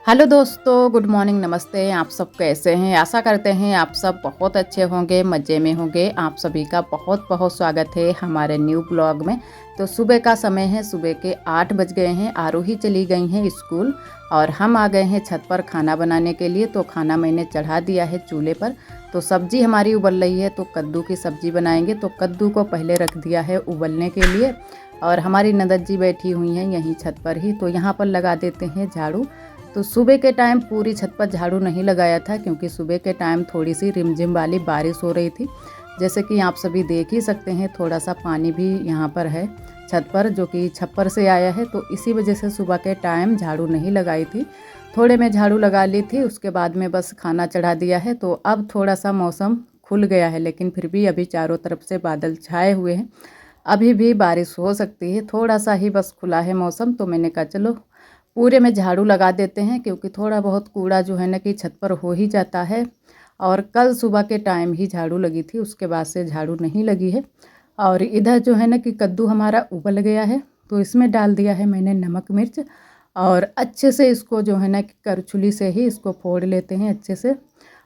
Hello दोस्तों, good morning, नमस्ते। आप सब कैसे हैं? आशा करते हैं आप सब बहुत अच्छे होंगे, मज़े में होंगे। आप सभी का बहुत बहुत स्वागत है हमारे न्यू ब्लॉग में। तो सुबह का समय है, सुबह के 8 बज गए हैं। आरोही चली गई हैं स्कूल और हम आ गए हैं छत पर खाना बनाने के लिए। तो खाना मैंने चढ़ा दिया है चूल्हे पर। तो सब्जी हमारी उबल रही है, तो कद्दू की सब्ज़ी बनाएंगे। तो कद्दू को पहले रख दिया है उबलने के लिए। और हमारी ननद जी बैठी हुई हैं यहीं छत पर ही। तो यहाँ पर लगा देते हैं झाड़ू। तो सुबह के टाइम पूरी छत पर झाड़ू नहीं लगाया था, क्योंकि सुबह के टाइम थोड़ी सी रिमझिम वाली बारिश हो रही थी। जैसे कि आप सभी देख ही सकते हैं, थोड़ा सा पानी भी यहाँ पर है छत पर, जो कि छप्पर से आया है। तो इसी वजह से सुबह के टाइम झाड़ू नहीं लगाई थी। थोड़े में झाड़ू लगा ली थी, उसके बाद में बस खाना चढ़ा दिया है। तो अब थोड़ा सा मौसम खुल गया है, लेकिन फिर भी अभी चारों तरफ से बादल छाए हुए हैं। अभी भी बारिश हो सकती है, थोड़ा सा ही बस खुला है मौसम। तो मैंने कहा चलो पूरे में झाड़ू लगा देते हैं, क्योंकि थोड़ा बहुत कूड़ा जो है ना कि छत पर हो ही जाता है। और कल सुबह के टाइम ही झाड़ू लगी थी, उसके बाद से झाड़ू नहीं लगी है। और इधर जो है ना कि कद्दू हमारा उबल गया है। तो इसमें डाल दिया है मैंने नमक मिर्च, और अच्छे से इसको जो है ना कि करछुली से ही इसको फोड़ लेते हैं अच्छे से।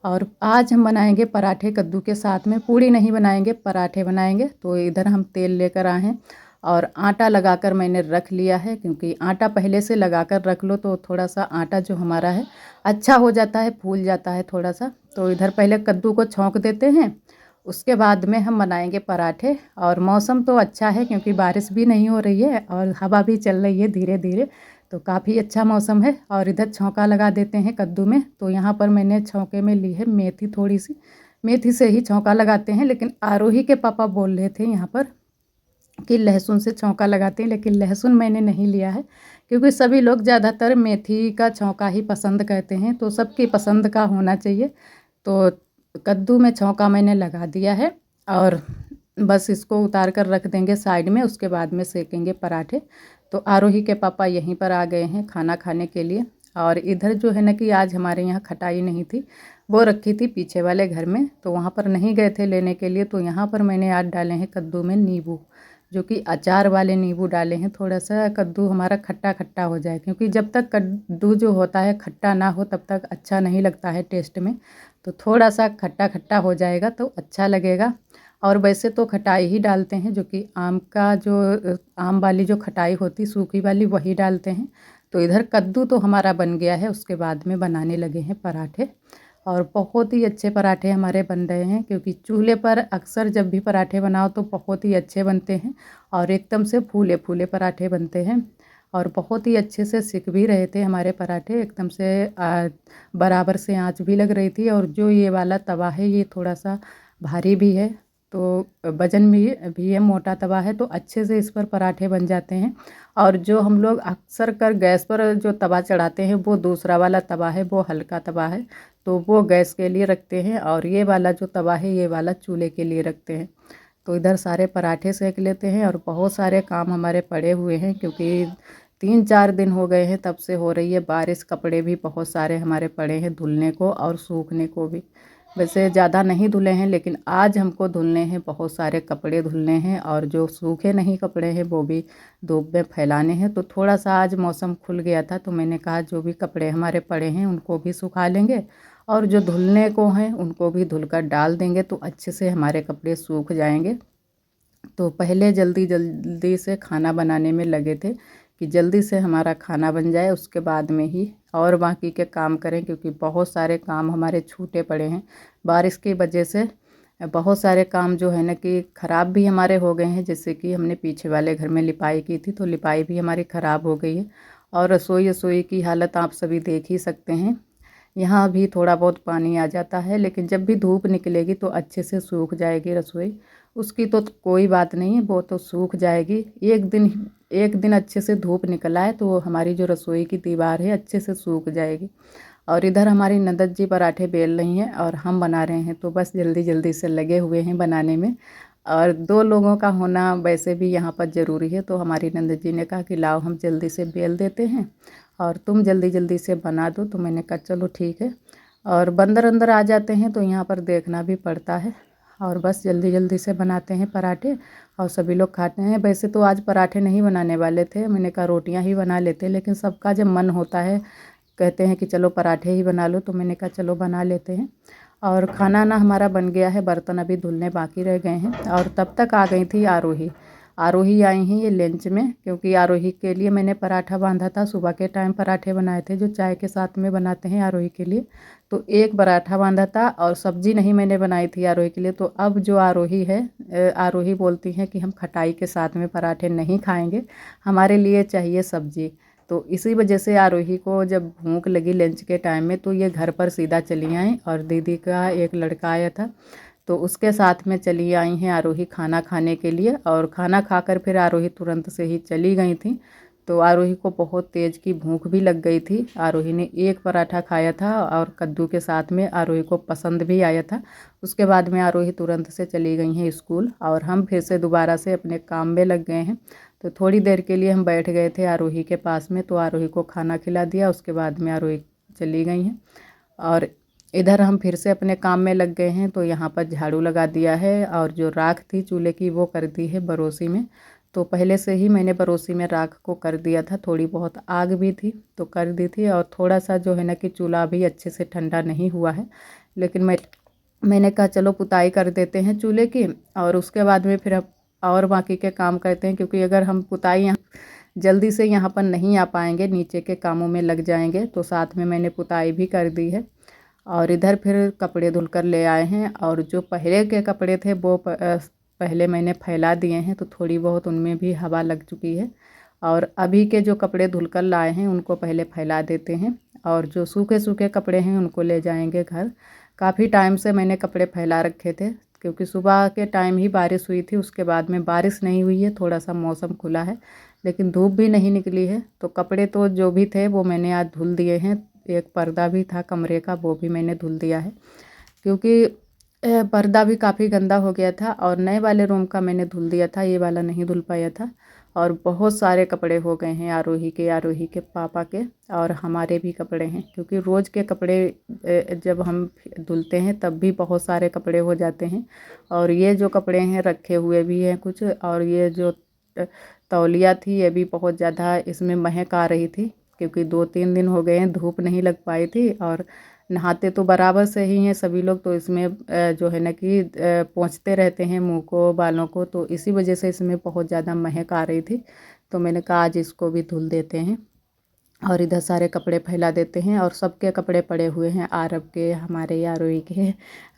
और आज हम बनाएंगे पराठे कद्दू के साथ में। पूड़ी नहीं बनाएंगे, पराठे बनाएंगे। तो इधर हम तेल लेकर आए हैं और आटा लगाकर मैंने रख लिया है, क्योंकि आटा पहले से लगाकर रख लो तो थोड़ा सा आटा जो हमारा है अच्छा हो जाता है, फूल जाता है थोड़ा सा। तो इधर पहले कद्दू को छौंक देते हैं, उसके बाद में हम बनाएंगे पराठे। और मौसम तो अच्छा है, क्योंकि बारिश भी नहीं हो रही है और हवा भी चल रही है धीरे धीरे। तो काफ़ी अच्छा मौसम है। और इधर छौंका लगा देते हैं कद्दू में। तो यहाँ पर मैंने छौंके में ली है मेथी, थोड़ी सी मेथी से ही छौंका लगाते हैं। लेकिन आरोही के पापा बोल रहे थे यहाँ पर कि लहसुन से छौंका लगाते हैं, लेकिन लहसुन मैंने नहीं लिया है, क्योंकि सभी लोग ज़्यादातर मेथी का छौंका ही पसंद करते हैं। तो सबकी पसंद का होना चाहिए। तो कद्दू में छौंका मैंने लगा दिया है और बस इसको उतार कर रख देंगे साइड में। उसके बाद में सेकेंगे पराठे। तो आरोही के पापा यहीं पर आ गए हैं खाना खाने के लिए। और इधर जो है ना कि आज हमारे यहाँ खटाई नहीं थी, वो रखी थी पीछे वाले घर में। तो वहाँ पर नहीं गए थे लेने के लिए। तो यहाँ पर मैंने आज डाले हैं कद्दू में नींबू, जो कि अचार वाले नींबू डाले हैं। थोड़ा सा कद्दू हमारा खट्टा खट्टा हो जाए, क्योंकि जब तक कद्दू जो होता है खट्टा ना हो तब तक अच्छा नहीं लगता है टेस्ट में। तो थोड़ा सा खट्टा खट्टा हो जाएगा तो अच्छा लगेगा। और वैसे तो खटाई ही डालते हैं, जो कि आम का जो आम वाली जो खटाई होती सूखी वाली, वही डालते हैं। तो इधर कद्दू तो हमारा बन गया है, उसके बाद में बनाने लगे हैं पराठे। और बहुत ही अच्छे पराठे हमारे बन रहे हैं, क्योंकि चूल्हे पर अक्सर जब भी पराठे बनाओ तो बहुत ही अच्छे बनते हैं और एकदम से फूले फूले पराठे बनते हैं। और बहुत ही अच्छे से सिक भी रहे थे हमारे पराठे, एकदम से बराबर से आंच भी लग रही थी। और जो ये वाला तवा है ये थोड़ा सा भारी भी है, तो वजन भी है, मोटा तवा है, तो अच्छे से इस पर पराठे बन जाते हैं। और जो हम लोग अक्सर कर गैस पर जो तवा चढ़ाते हैं वो दूसरा वाला तवा है, वो हल्का तवा है। तो वो गैस के लिए रखते हैं, और ये वाला जो तवा है ये वाला चूल्हे के लिए रखते हैं। तो इधर सारे पराठे सेक लेते हैं। और बहुत सारे काम हमारे पड़े हुए हैं, क्योंकि 3-4 दिन हो गए हैं तब से हो रही है बारिश। कपड़े भी बहुत सारे हमारे पड़े हैं धुलने को और सूखने को भी। वैसे ज़्यादा नहीं धुले हैं, लेकिन आज हमको धुलने हैं, बहुत सारे कपड़े धुलने हैं। और जो सूखे नहीं कपड़े हैं वो भी धूप में फैलाने हैं। तो थोड़ा सा आज मौसम खुल गया था, तो मैंने कहा जो भी कपड़े हमारे पड़े हैं उनको भी सुखा लेंगे, और जो धुलने को हैं उनको भी धुलकर डाल देंगे, तो अच्छे से हमारे कपड़े सूख जाएंगे। तो पहले जल्दी जल्दी से खाना बनाने में लगे थे, कि जल्दी से हमारा खाना बन जाए, उसके बाद में ही और बाकी के काम करें, क्योंकि बहुत सारे काम हमारे छूटे पड़े हैं बारिश की वजह से। बहुत सारे काम जो है ना कि ख़राब भी हमारे हो गए हैं। जैसे कि हमने पीछे वाले घर में लिपाई की थी, तो लिपाई भी हमारी ख़राब हो गई है। और रसोई की हालत आप सभी देख ही सकते हैं। यहाँ भी थोड़ा बहुत पानी आ जाता है, लेकिन जब भी धूप निकलेगी तो अच्छे से सूख जाएगी रसोई। उसकी तो कोई बात नहीं है, वो तो सूख जाएगी। एक दिन अच्छे से धूप निकल आए तो हमारी जो रसोई की दीवार है अच्छे से सूख जाएगी। और इधर हमारी ननद जी पराठे बेल रही हैं और हम बना रहे हैं, तो बस जल्दी जल्दी से लगे हुए हैं बनाने में। और 2 लोगों का होना वैसे भी यहाँ पर ज़रूरी है। तो हमारी ननद जी ने कहा कि लाओ हम जल्दी से बेल देते हैं और तुम जल्दी जल्दी से बना दो। तो मैंने कहा चलो ठीक है। और बंदर अंदर आ जाते हैं तो यहाँ पर देखना भी पड़ता है। और बस जल्दी जल्दी से बनाते हैं पराठे और सभी लोग खाते हैं। वैसे तो आज पराठे नहीं बनाने वाले थे, मैंने कहा रोटियां ही बना लेते, लेकिन सबका जब मन होता है कहते हैं कि चलो पराठे ही बना लो, तो मैंने कहा चलो बना लेते हैं। और खाना ना हमारा बन गया है, बर्तन अभी धुलने बाकी रह गए हैं। और तब तक आ गई थी आरोही। आरोही आई हैं ये लंच में, क्योंकि आरोही के लिए मैंने पराठा बांधा था। सुबह के टाइम पराठे बनाए थे जो चाय के साथ में बनाते हैं आरोही के लिए। तो एक पराठा बांधा था और सब्जी नहीं मैंने बनाई थी आरोही के लिए। तो अब जो आरोही है, आरोही बोलती हैं कि हम खटाई के साथ में पराठे नहीं खाएंगे, हमारे लिए चाहिए सब्जी। तो इसी वजह से आरोही को जब भूख लगी लंच के टाइम में, तो ये घर पर सीधा चली आई। और दीदी का एक लड़का आया था, तो उसके साथ में चली आई हैं आरोही खाना खाने के लिए। और खाना खाकर फिर आरोही तुरंत से ही चली गई थी। तो आरोही को बहुत तेज़ की भूख भी लग गई थी। आरोही ने एक पराठा खाया था और कद्दू के साथ में आरोही को पसंद भी आया था। उसके बाद में आरोही तुरंत से चली गई हैं स्कूल, और हम फिर से दोबारा से अपने काम में लग गए हैं। तो थोड़ी देर के लिए हम बैठ गए थे आरोही के पास में, तो आरोही को खाना खिला दिया। उसके बाद में आरोही चली गई हैं। और इधर हम फिर से अपने काम में लग गए हैं। तो यहाँ पर झाड़ू लगा दिया है, और जो राख थी चूल्हे की वो कर दी है बरोसी में। तो पहले से ही मैंने बरोसी में राख को कर दिया था, थोड़ी बहुत आग भी थी तो कर दी थी। और थोड़ा सा जो है ना कि चूल्हा भी अच्छे से ठंडा नहीं हुआ है, लेकिन मैंने कहा चलो पुताई कर देते हैं चूल्हे की, और उसके बाद में फिर अब और बाकी के काम करते हैं। क्योंकि अगर हम पुताई यहाँ जल्दी से यहाँ पर नहीं आ पाएंगे, नीचे के कामों में लग जाएंगे, तो साथ में मैंने पुताई भी कर दी है। और इधर फिर कपड़े धुलकर ले आए हैं, और जो पहले के कपड़े थे वो पहले मैंने फैला दिए हैं, तो थोड़ी बहुत उनमें भी हवा लग चुकी है। और अभी के जो कपड़े धुलकर लाए हैं उनको पहले फैला देते हैं, और जो सूखे सूखे कपड़े हैं उनको ले जाएंगे घर। काफ़ी टाइम से मैंने कपड़े फैला रखे थे, क्योंकि सुबह के टाइम ही बारिश हुई थी। उसके बाद में बारिश नहीं हुई है, थोड़ा सा मौसम खुला है, लेकिन धूप भी नहीं निकली है। तो कपड़े तो जो भी थे वो मैंने आज धुल दिए हैं। एक पर्दा भी था कमरे का, वो भी मैंने धुल दिया है, क्योंकि पर्दा भी काफ़ी गंदा हो गया था। और नए वाले रूम का मैंने धुल दिया था, ये वाला नहीं धुल पाया था। और बहुत सारे कपड़े हो गए हैं आरोही के पापा के, और हमारे भी कपड़े हैं। क्योंकि रोज़ के कपड़े जब हम धुलते हैं तब भी बहुत सारे कपड़े हो जाते हैं। और ये जो कपड़े हैं रखे हुए भी हैं कुछ, और ये जो तौलिया थी ये भी बहुत ज़्यादा इसमें महक आ रही थी, क्योंकि 2-3 दिन हो गए हैं धूप नहीं लग पाई थी। और नहाते तो बराबर से ही हैं सभी लोग, तो इसमें जो है ना कि पोंछते रहते हैं मुंह को, बालों को, तो इसी वजह से इसमें बहुत ज़्यादा महक आ रही थी। तो मैंने कहा आज इसको भी धुल देते हैं, और इधर सारे कपड़े फैला देते हैं। और सबके कपड़े पड़े हुए हैं, आरब के, हमारे आरोही के,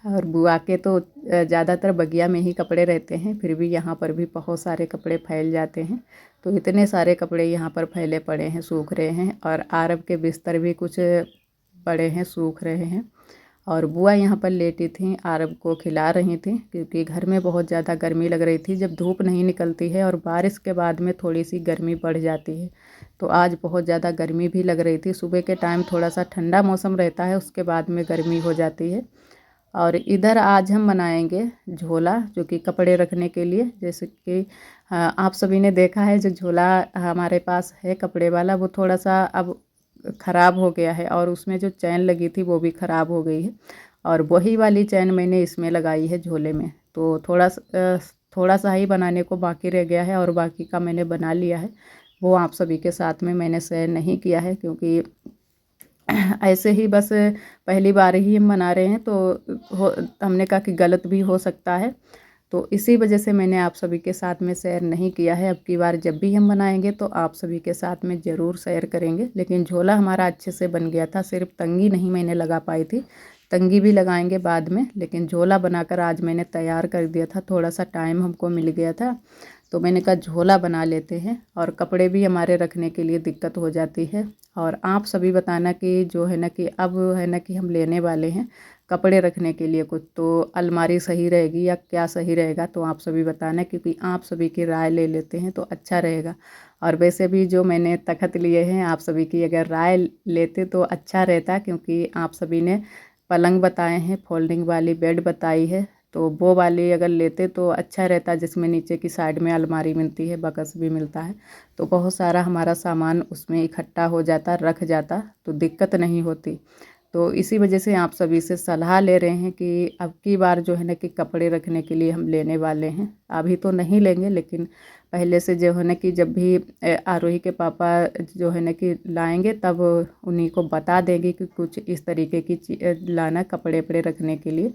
और बुआ के। तो ज़्यादातर बगिया में ही कपड़े रहते हैं, फिर भी यहाँ पर भी बहुत सारे कपड़े फैल जाते हैं। तो इतने सारे कपड़े यहाँ पर फैले पड़े हैं, सूख रहे हैं। और आरब के बिस्तर भी कुछ पड़े हैं, सूख रहे हैं। और बुआ यहाँ पर लेटी थी, आरब को खिला रही थी, क्योंकि घर में बहुत ज़्यादा गर्मी लग रही थी। जब धूप नहीं निकलती है और बारिश के बाद में थोड़ी सी गर्मी बढ़ जाती है, तो आज बहुत ज़्यादा गर्मी भी लग रही थी। सुबह के टाइम थोड़ा सा ठंडा मौसम रहता है, उसके बाद में गर्मी हो जाती है। और इधर आज हम बनाएंगे झोला, जो कि कपड़े रखने के लिए। जैसे कि आप सभी ने देखा है जो झोला हमारे पास है कपड़े वाला, वो थोड़ा सा अब ख़राब हो गया है, और उसमें जो चैन लगी थी वो भी ख़राब हो गई है। और वही वाली चैन मैंने इसमें लगाई है झोले में। तो थोड़ा सा ही बनाने को बाकी रह गया है, और बाकी का मैंने बना लिया है। वो आप सभी के साथ में मैंने शेयर नहीं किया है, क्योंकि ऐसे ही बस पहली बार ही हम बना रहे हैं, तो हमने कहा कि गलत भी हो सकता है। तो इसी वजह से मैंने आप सभी के साथ में शेयर नहीं किया है। अब की बार जब भी हम बनाएंगे तो आप सभी के साथ में ज़रूर शेयर करेंगे। लेकिन झोला हमारा अच्छे से बन गया था, सिर्फ तंगी नहीं मैंने लगा पाई थी, तंगी भी लगाएंगे बाद में। लेकिन झोला बनाकर आज मैंने तैयार कर दिया था, थोड़ा सा टाइम हमको मिल गया था, तो मैंने कहा झोला बना लेते हैं। और कपड़े भी हमारे रखने के लिए दिक्कत हो जाती है। और आप सभी बताना कि जो है ना कि अब है ना कि हम लेने वाले हैं कपड़े रखने के लिए कुछ, तो अलमारी सही रहेगी या क्या सही रहेगा, तो आप सभी बताना, क्योंकि आप सभी की राय ले लेते हैं तो अच्छा रहेगा। और वैसे भी जो मैंने तख़त लिए हैं, आप सभी की अगर राय लेते तो अच्छा रहता, क्योंकि आप सभी ने पलंग बताए हैं, फोल्डिंग वाली बेड बताई है, तो वो वाली अगर लेते तो अच्छा रहता, जिसमें नीचे की साइड में अलमारी मिलती है, बक्स भी मिलता है, तो बहुत सारा हमारा सामान उसमें इकट्ठा हो जाता, रख जाता, तो दिक्कत नहीं होती। तो इसी वजह से आप सभी से सलाह ले रहे हैं कि अब की बार जो है ना कि कपड़े रखने के लिए हम लेने वाले हैं। अभी तो नहीं लेंगे, लेकिन पहले से जो है ना कि जब भी आरोही के पापा जो है ना कि लाएंगे तब उन्हीं को बता देंगे कि कुछ इस तरीके की लाना कपड़े वपड़े रखने के लिए,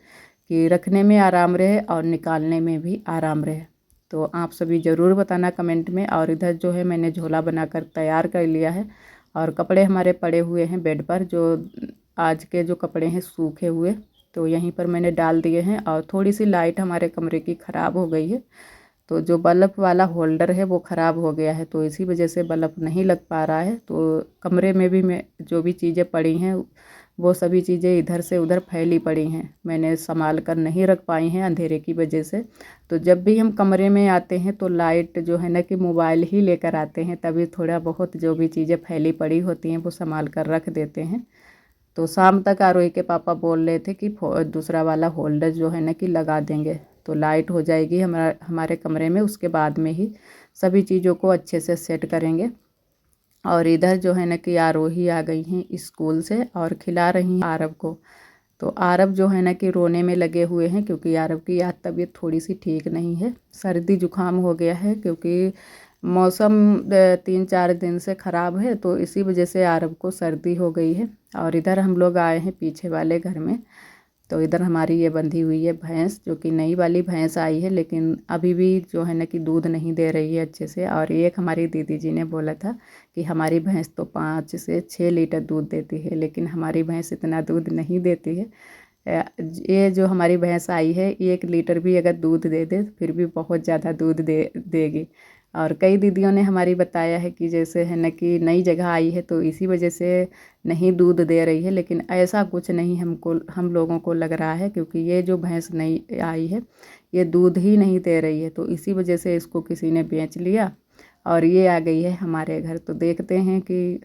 कि रखने में आराम रहे और निकालने में भी आराम रहे। तो आप सभी ज़रूर बताना कमेंट में। और इधर जो है मैंने झोला बनाकर तैयार कर लिया है और कपड़े हमारे पड़े हुए हैं बेड पर, जो आज के जो कपड़े हैं सूखे हुए, तो यहीं पर मैंने डाल दिए हैं। और थोड़ी सी लाइट हमारे कमरे की ख़राब हो गई है, तो जो बल्ब वाला होल्डर है वो ख़राब हो गया है, तो इसी वजह से बल्ब नहीं लग पा रहा है। तो कमरे में भी मैं जो भी चीज़ें पड़ी हैं वो सभी चीज़ें इधर से उधर फैली पड़ी हैं, मैंने संभाल कर नहीं रख पाई हैं अंधेरे की वजह से। तो जब भी हम कमरे में आते हैं तो लाइट जो है ना कि मोबाइल ही लेकर आते हैं, तभी थोड़ा बहुत जो भी चीज़ें फैली पड़ी होती हैं वो संभाल कर रख देते हैं। तो शाम तक आरोही के पापा बोल रहे थे कि दूसरा वाला होल्डर जो है ना कि लगा देंगे, तो लाइट हो जाएगी हमारे कमरे में, उसके बाद में ही सभी चीज़ों को अच्छे से सेट करेंगे। और इधर जो है ना कि आरोही आ गई हैं स्कूल से और खिला रही हैं आरव को। तो आरव जो है ना कि रोने में लगे हुए हैं, क्योंकि आरव की आज तबीयत थोड़ी सी ठीक नहीं है, सर्दी जुकाम हो गया है, क्योंकि मौसम 3-4 दिन से ख़राब है, तो इसी वजह से आरव को सर्दी हो गई है। और इधर हम लोग आए हैं पीछे वाले घर में, तो इधर हमारी ये बंधी हुई है भैंस, जो कि नई वाली भैंस आई है, लेकिन अभी भी जो है ना कि दूध नहीं दे रही है अच्छे से। और एक हमारी दीदी जी ने बोला था कि हमारी भैंस तो 5 से 6 लीटर दूध देती है, लेकिन हमारी भैंस इतना दूध नहीं देती है। ये जो हमारी भैंस आई है 1 लीटर भी अगर दूध दे दे फिर भी बहुत ज़्यादा दूध देगी। और कई दीदियों ने हमारी बताया है कि जैसे है ना कि नई जगह आई है तो इसी वजह से नहीं दूध दे रही है, लेकिन ऐसा कुछ नहीं हम लोगों को लग रहा है, क्योंकि ये जो भैंस नई आई है ये दूध ही नहीं दे रही है, तो इसी वजह से इसको किसी ने बेच लिया और ये आ गई है हमारे घर। तो देखते हैं कि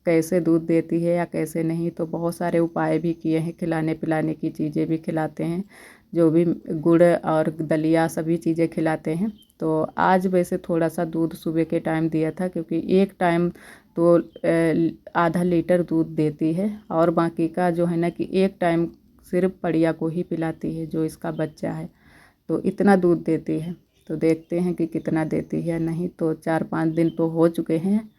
कैसे दूध देती है या कैसे नहीं। तो बहुत सारे उपाय भी किए हैं, खिलाने पिलाने की चीज़ें भी खिलाते हैं, जो भी गुड़ और दलिया सभी चीज़ें खिलाते हैं। तो आज वैसे थोड़ा सा दूध सुबह के टाइम दिया था, क्योंकि एक टाइम तो आधा लीटर दूध देती है और बाकी का जो है ना कि एक टाइम सिर्फ पड़िया को ही पिलाती है, जो इसका बच्चा है, तो इतना दूध देती है। तो देखते हैं कि कितना देती है नहीं। तो 4-5 दिन तो हो चुके हैं।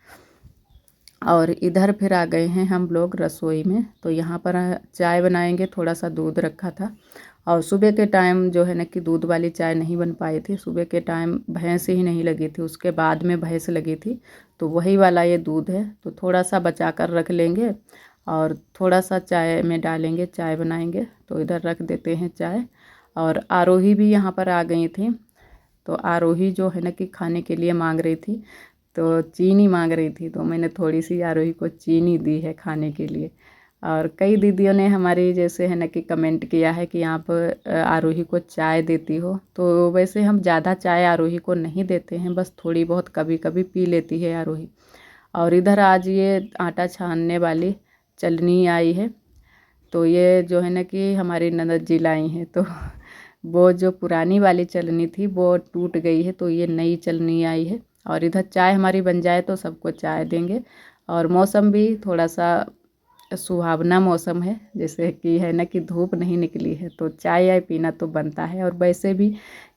और इधर फिर आ गए हैं हम लोग रसोई में, तो यहाँ पर चाय बनाएंगे, थोड़ा सा दूध रखा था। और सुबह के टाइम जो है ना कि दूध वाली चाय नहीं बन पाई थी, सुबह के टाइम भैंस ही नहीं लगी थी, उसके बाद में भैंस लगी थी, तो वही वाला ये दूध है। तो थोड़ा सा बचा कर रख लेंगे और थोड़ा सा चाय में डालेंगे, चाय बनाएंगे। तो इधर रख देते हैं चाय। और आरोही भी यहाँ पर आ गई थी, तो आरोही जो है ना कि खाने के लिए मांग रही थी, तो चीनी मांग रही थी, तो मैंने थोड़ी सी आरोही को चीनी दी है खाने के लिए। और कई दीदियों ने हमारी जैसे है ना कि कमेंट किया है कि आप आरोही को चाय देती हो, तो वैसे हम ज़्यादा चाय आरोही को नहीं देते हैं, बस थोड़ी बहुत कभी कभी पी लेती है आरोही। और इधर आज ये आटा छानने वाली चलनी आई है, तो ये जो है ना कि हमारी ननद जी लाई हैं, तो वो जो पुरानी वाली चलनी थी वो टूट गई है, तो ये नई चलनी आई है। और इधर चाय हमारी बन जाए तो सबको चाय देंगे। और मौसम भी थोड़ा सा सुहावना मौसम है, जैसे कि है ना कि धूप नहीं निकली है, तो चाय आय पीना तो बनता है। और वैसे भी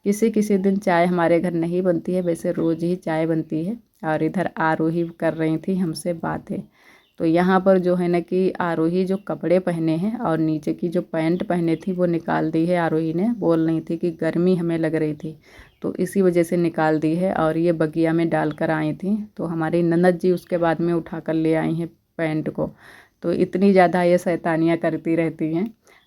किसी किसी दिन चाय हमारे घर नहीं बनती है, वैसे रोज़ ही चाय बनती है। और इधर आरोही कर रही थी हमसे बातें। तो यहाँ पर जो है ना कि आरोही जो कपड़े पहने हैं और नीचे की जो पैंट पहने थी वो निकाल दी है आरोही ने, बोल रही थी कि गर्मी हमें लग रही थी, तो इसी वजह से निकाल दी है। और ये बगिया में डाल कर आई थी, तो हमारी ननद जी उसके बाद में उठा कर ले आई हैं पैंट को। तो इतनी ज़्यादा ये शैतानियाँ करती रहती हैं।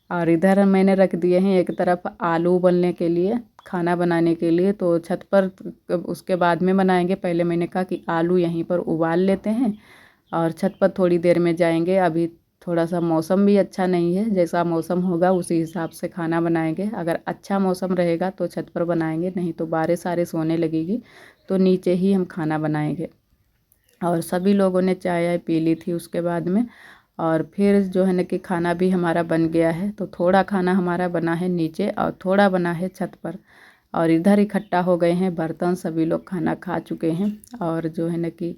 और इधर मैंने रख दिए हैं एक तरफ आलू उबलने के लिए, खाना बनाने के लिए, तो छत पर उसके बाद में बनाएंगे। पहले मैंने कहा कि आलू यहीं पर उबाल लेते हैं और छत पर थोड़ी देर में जाएंगे। अभी थोड़ा सा मौसम भी अच्छा नहीं है, जैसा मौसम होगा उसी हिसाब से खाना बनाएंगे। अगर अच्छा मौसम रहेगा तो छत पर बनाएंगे, नहीं तो बारिश आरिश होने लगेगी तो नीचे ही हम खाना बनाएंगे। और सभी लोगों ने चाय आय पी ली थी उसके बाद में। और फिर जो है ना कि खाना भी हमारा बन गया है, तो थोड़ा खाना हमारा बना है नीचे और थोड़ा बना है छत पर। और इधर इकट्ठा हो गए हैं बर्तन, सभी लोग खाना खा चुके हैं। और जो है ना कि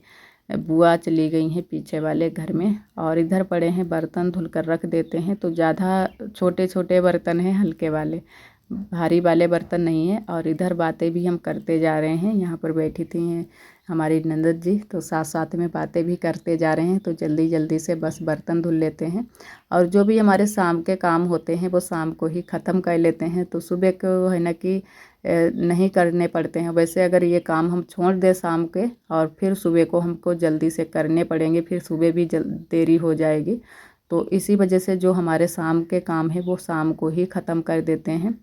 बुआ चली गई हैं पीछे वाले घर में, और इधर पड़े हैं बर्तन धुल कर रख देते हैं। तो ज़्यादा छोटे छोटे बर्तन हैं, हल्के वाले, भारी वाले बर्तन नहीं है। और इधर बातें भी हम करते जा रहे हैं। यहाँ पर बैठी थी हमारी ननद जी, तो साथ साथ में बातें भी करते जा रहे हैं। तो जल्दी जल्दी से बस बर्तन धुल लेते हैं, और जो भी हमारे शाम के काम होते हैं वो शाम को ही ख़त्म कर लेते हैं। तो सुबह को है ना कि नहीं करने पड़ते हैं। वैसे अगर ये काम हम छोड़ दें शाम के, और फिर सुबह को हमको जल्दी से करने पड़ेंगे, फिर सुबह भी देरी हो जाएगी। तो इसी वजह से जो हमारे शाम के काम है वो शाम को ही ख़त्म कर देते हैं।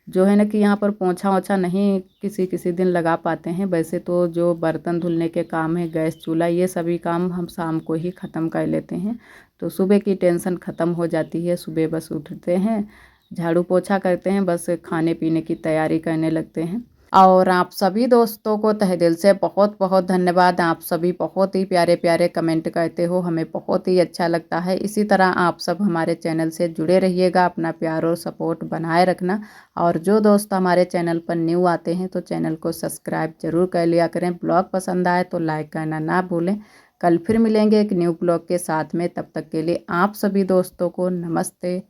जो है ना कि यहाँ पर पोंछा ओछा नहीं किसी किसी दिन लगा पाते हैं। वैसे तो जो बर्तन धुलने के काम है, गैस चूल्हा, ये सभी काम हम शाम को ही ख़त्म कर लेते हैं। तो सुबह की टेंशन ख़त्म हो जाती है। सुबह बस उठते हैं, झाड़ू पोछा करते हैं, बस खाने पीने की तैयारी करने लगते हैं। और आप सभी दोस्तों को तहे दिल से बहुत बहुत धन्यवाद। आप सभी बहुत ही प्यारे प्यारे कमेंट करते हो, हमें बहुत ही अच्छा लगता है। इसी तरह आप सब हमारे चैनल से जुड़े रहिएगा, अपना प्यार और सपोर्ट बनाए रखना। और जो दोस्त हमारे चैनल पर न्यू आते हैं तो चैनल को सब्सक्राइब जरूर कर लिया करें। ब्लॉग पसंद आए तो लाइक करना ना भूलें। कल फिर मिलेंगे एक न्यू ब्लॉग के साथ में। तब तक के लिए आप सभी दोस्तों को नमस्ते।